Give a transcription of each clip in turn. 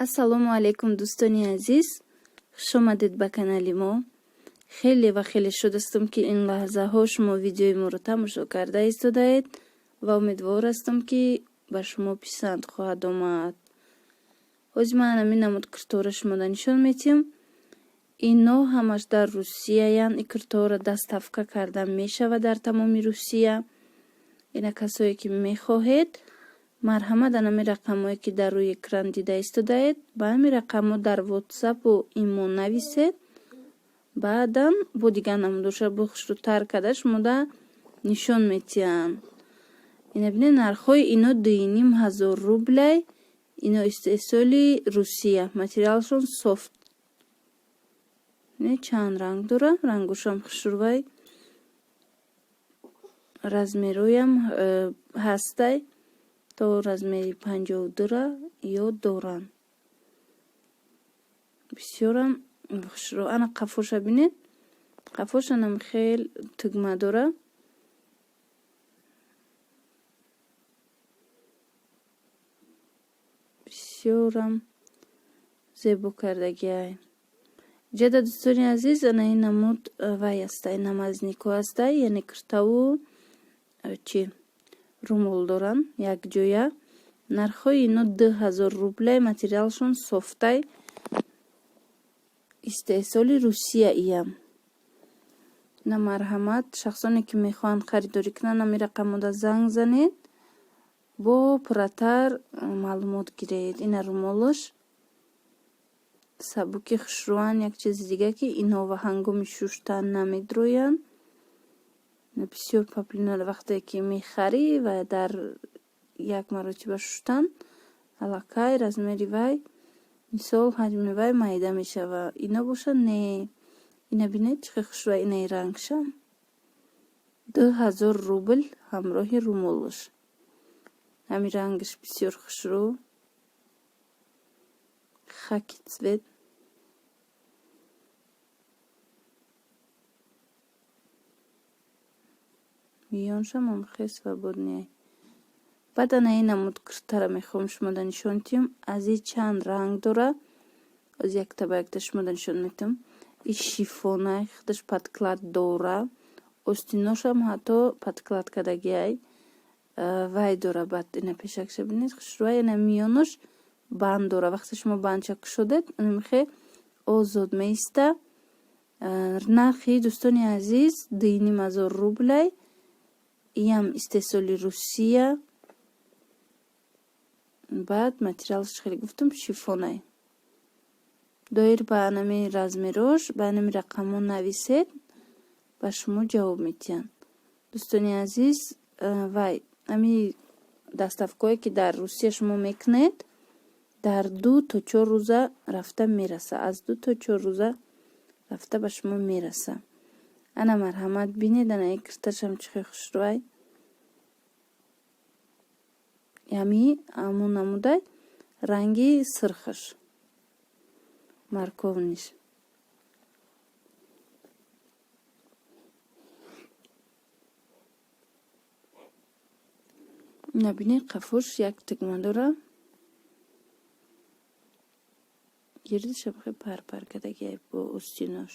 ассалому алайкум дӯстони азиз, хуш омадед ба канали мо. Хеле ва хеле шудастам ки ин лаҳзаҳо шумо видеои моро тамошо карда истодаед ва умедвор астам ки ба шумо писанд хоҳад омад. ҳозир ман ҳамин намуд киртора шумода нишон метиҳам. Ино ҳамаш дар Русияян. И киртора доставка карда мешавад дар тамоми Русия. Ина касое ки мехоҳед марҳамат ҳамин рақамҳое ки дар рӯи экран дида истодаед, ба ҳамин рақамҳо дар вотсапу имо нависед. баъдан бо дигар намудоша бо хушрӯтар карда шумода нишон метиҳанд. Ина бинед нархҳои ино 2500 рублай. Ино истеҳсоли Русия. Материалшон софт. Чанд ранг дора, рангошам хушрӯвай. Размероям ҳастай то размери 52 ё доранд. Бисёрам хушрӯ. Ана қафоша бинед. Қафошанам хел тугма дора. бисёрам зебо кардагиай. ҷада дӯстони азиз, ана ин намуд вай астай, намазнико астай, яъне киртаву чи румол доранд якҷоя. нархҳои ино 2000 рублай. Материалшон софтай. истеҳсоли Русия иям. На марҳамат шахсоне ки мехоҳанд харидорӣ кунанд ҳамин рақамода занг занед, бо пурратар маълумот гиред. Ина румолаш сабуки хушрӯанд. Як чизи дига ки инҳо ва ҳангоми шуштан намедроянд. бисёр популярно вақте ки мехарӣ ва дар як маротиба шуштан аллакай размери вай, мисол ҳаҷми вай майда мешава. Ино боша не. Ина бинед чӣ хушрӯа инаи рангшам. 2000 рубл ҳамроҳи румолаш. ҳамин рангаш бисёр хушрӯ. хаки цвет. миёншам ҳам хел свободнее. баъд ана ин намуд киртара мехоҳам шумода нишон тиҳам. аз ин чанд ранг дора. аз якта ба якта шумода нишон метиҳам. И шифонай худаш подклад дора. остиношам ҳатто подклад кардагиай вай дора. баъд ина пешакша бинед хушрӯа. яна миёнаш банд дора. вақте шумо бандша кушодед намихе озод меиста. нархи дӯстони азиз 2500 рублай. иям истеҳсоли Русия. баъд материалш хеле гуфтам шифонай. доир ба анами размерош ба анами рақамҳо нависед, ба шумо ҷавоб метиҳанд. дӯстони азиз, вай ами доставкое ки дар Русия шумо мекунед, дар 2 то 4 рӯза рафта мераса. аз 2 то 4 рӯза рафта ба шумо мераса. ана марҳамат бинед. ана ин кирташам чӣ хел хушрӯай. ями ҳамон намудай ранги сирхаш марковниш. набинед қафош як тугма дора. гирдишам хел парпар кардагиай бо остинош.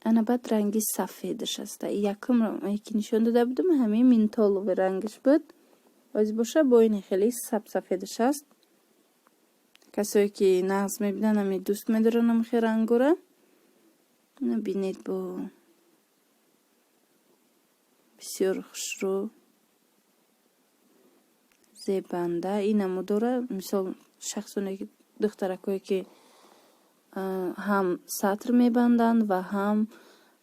ана баъд ранги сафедаш аста. якумро ки нишон дода будам ҳамин минтолови рангаш буд. озир боша бо ин хеле сафедаш аст. касое ки нағз мебинанд ҳамин дӯст медоранд ҳамихе рангора. ина бинед бо бисёр хушрӯ зебанда. ин намо дора. мисол шахсоне ки духтаракое ки ҳам сатр мебанданд ва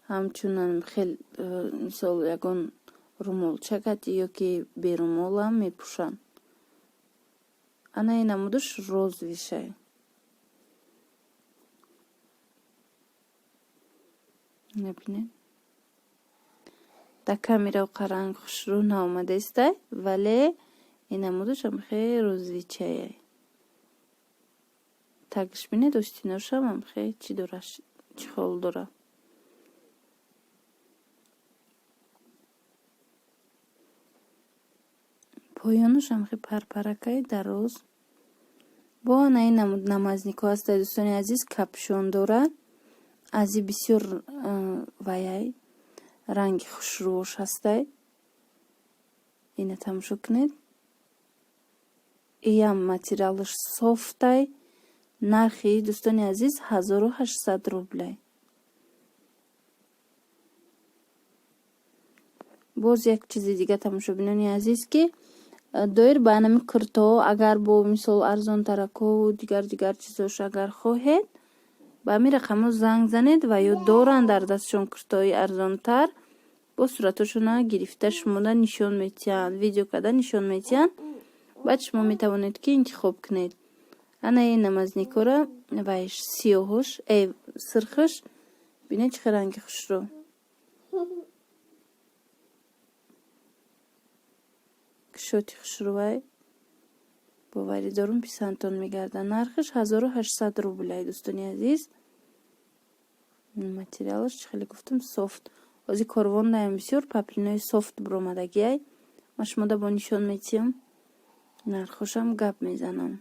ҳамчунан хел мисол ягон румолчакат ё ки берумолам мепӯшанд. ана ин намудаш розвишай. набинед да камера қаранг хушрӯ наомадестай, вале ин намудаш ҳам хел розвичаяй. тагиш бинед. остиношам ҳам хел чӣ дора, чӣ хол дора. поёнаш ҳам хеле парпаракай дароз. бо ана ин намуд намазнико ҳастай дӯстони азиз, капшон дорад. ази бисёр ваяй ранги хушрӯш ҳастай. ина тамошо кунед. иям материалаш софтай. нархи дӯстони азиз 1800 рублай. боз як чизи дига тамошо бинони азиз ки доир ба анами куртоҳо агар бо мисол арзонтаракҳо дигар чизош агар хоҳед ба ҳамин рақамҳо занг занед ва ё доранд дар дастшон куртоҳои арзонтар, бо сураташона гирифта шумода нишон метиҳанд, видео карда нишон метиҳанд. баъд шумо метавонед ки интихоб кунед. ана ин намазникора вайш сиёҳош сирхаш бинед чӣ хел ранги хушрӯ. кишоти хушрӯвай боварӣ дорум писандтон мегардад. нархаш 1800 рублай дӯстони азиз. материалаш чӣ хеле гуфтам софт. ози корвондаям бисёр паплинои софт буромадагиай. ма шумода бо нишон метиҳам. нархошам гап мезанам.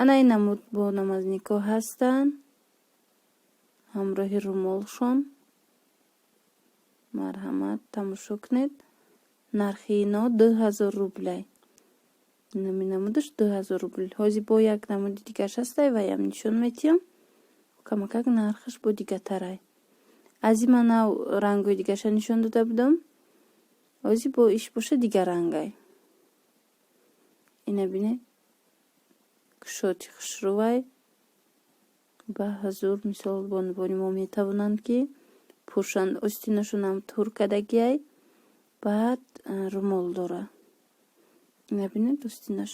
ана ин намуд бо намазнико ҳастанд ҳамроҳи румолшон. марҳамат тамошо кунед. нархи ино 2000 рублай. нами намудаш 2000 рублай. ҳозир бо як намуди дигаш ҳастай ва ям нишон метиҳам. камакак нархаш бо дигатарай. ази ман нав рангои дигаша нишон дода будам. ҳозир бо иш боша дигар рангай. ина бинед. кушоти хушрӯвай ба ҳазур мисол бонувони мо метавонанд ки пӯшанд. остинашонам туркадагиай. баъд румол дора. ина бинед остинаш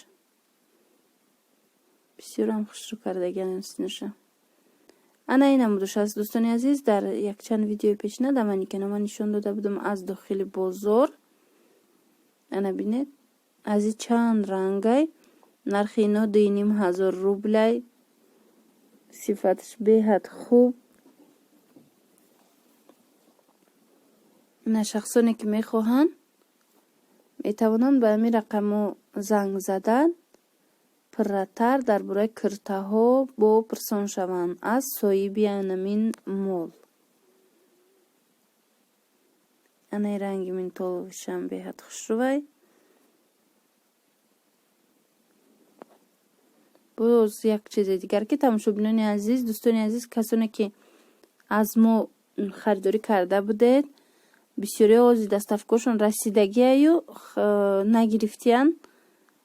бисёрам хушрӯ кардагиан остинаша. ана ин намудаш аст дӯстони азиз. дар якчанд видеои пешина даманиканама нишон дода будам аз дохили бозор. ана бинед ази чанд рангай. нархи ино 2500 рублай. сифаташ беҳад хуб. ина шахсоне ки мехоҳанд метавонанд ба ҳамин рақамҳо занг задан пурратар дар бораи куртаҳо бопурсон шаванд аз соҳиби анамин мол. ана ранги ментоловишам беҳад хушрӯвай. боз як чизи дигар ки тамошобинони азиз, дӯстони азиз, касоне ки аз мо харидорӣ карда будед, бисёри ози доставкашон расидагиаю нагирифтиянд.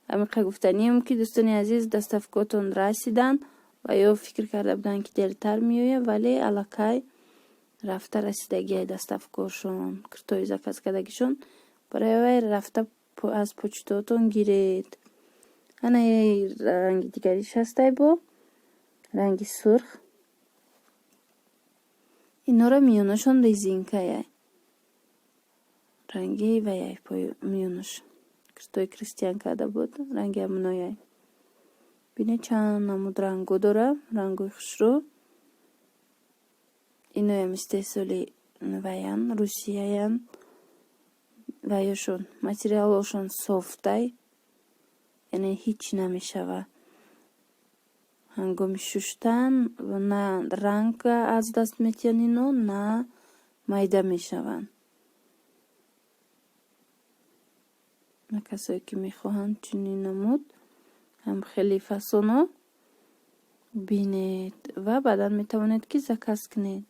амиқа гуфтанием ки дӯстони азиз доставкотон расидан ва ё фикр карда буданд ки дертар меояд, вале аллакай рафта расидагиай доставкашон, куртои заказ кардагишон барои вай рафта аз почтаотон гиред. ана ранги дигариш ҳастай бо ранги сурх. инора миёнашон резинкаяй. ранги ваяй миёнаш куртои кристиан карда буд. ранги амунояй. бинед чанд намуд рангу дора. рангои хушрӯ. иноям истеҳсоли ваян русияян. ваёшон материалошон софтай. яъне ҳеҷ намешава. ҳангоми шуштан на ранг аз даст метиҳанд ино, на майда мешаванд. на касое ки мехоҳанд чунин намуд ҳам хеле фасоно бинед ва баъдан метавонед ки заказ кунед.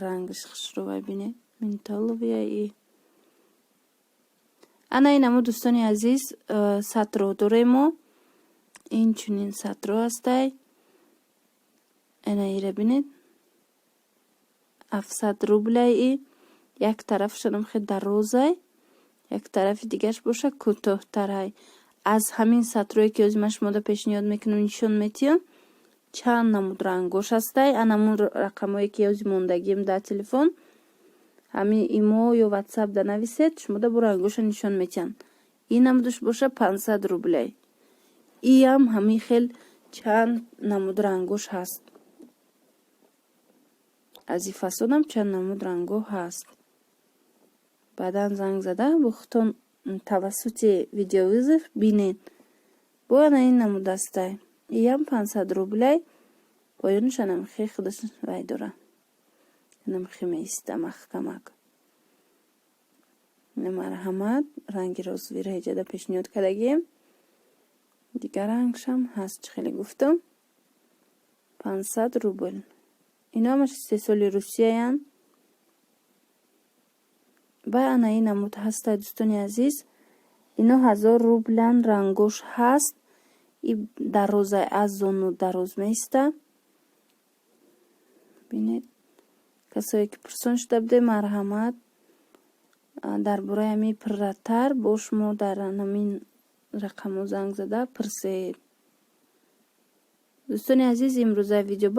рангаш хушрӯвай бинед. менталовияи. ана ин намуд дӯстони азиз сатро дорем мо. инчунин сатро ҳастай. ана ира бинед 700 рублай. як тарафшонам хеле дарозай, як тарафи дигаш боша кӯтоҳтарай. аз ҳамин сатрое ки ҳозир ман шумода пешниҳод мекунам нишон метиҳам. чанд намуд рангош ҳастай. анамун рақамое ки ҳозир мондагием дар телефон. ҳамин имо ё ватсап да нависед, шумода бо рангоша нишон метиҳанд. ин намудаш боша 500 рублай. иам ҳамин хел чанд намуд рангош ҳаст. аз ин фасодам чанд намуд рангҳо ҳаст. баъдан занг зада бухтон тавассути видеовызов бинед. бо ана ин намуд астай. иям 500 рублей. поёнашанам хе худаш вай дора. инам хе меиста маҳкамак. марҳамат ранги розовираҳиҷада пешниҳод кардагием. дигар рангшам ҳаст чӣ хеле гуфтам 500 рубл. ино ҳамаш истеҳсоли Русияян. ба ана ин намуд ҳастай дӯстони азиз. ино 1000 рублан рангош ҳаст. и дароза аз зону дароз меиста. бинед касое ки пурсон шуда будед марҳамат дар бораи ҳамин пурратар бо шумо дар ҳамин рақамҳо занг зада пурсед. дӯстони азиз имрӯзаи видео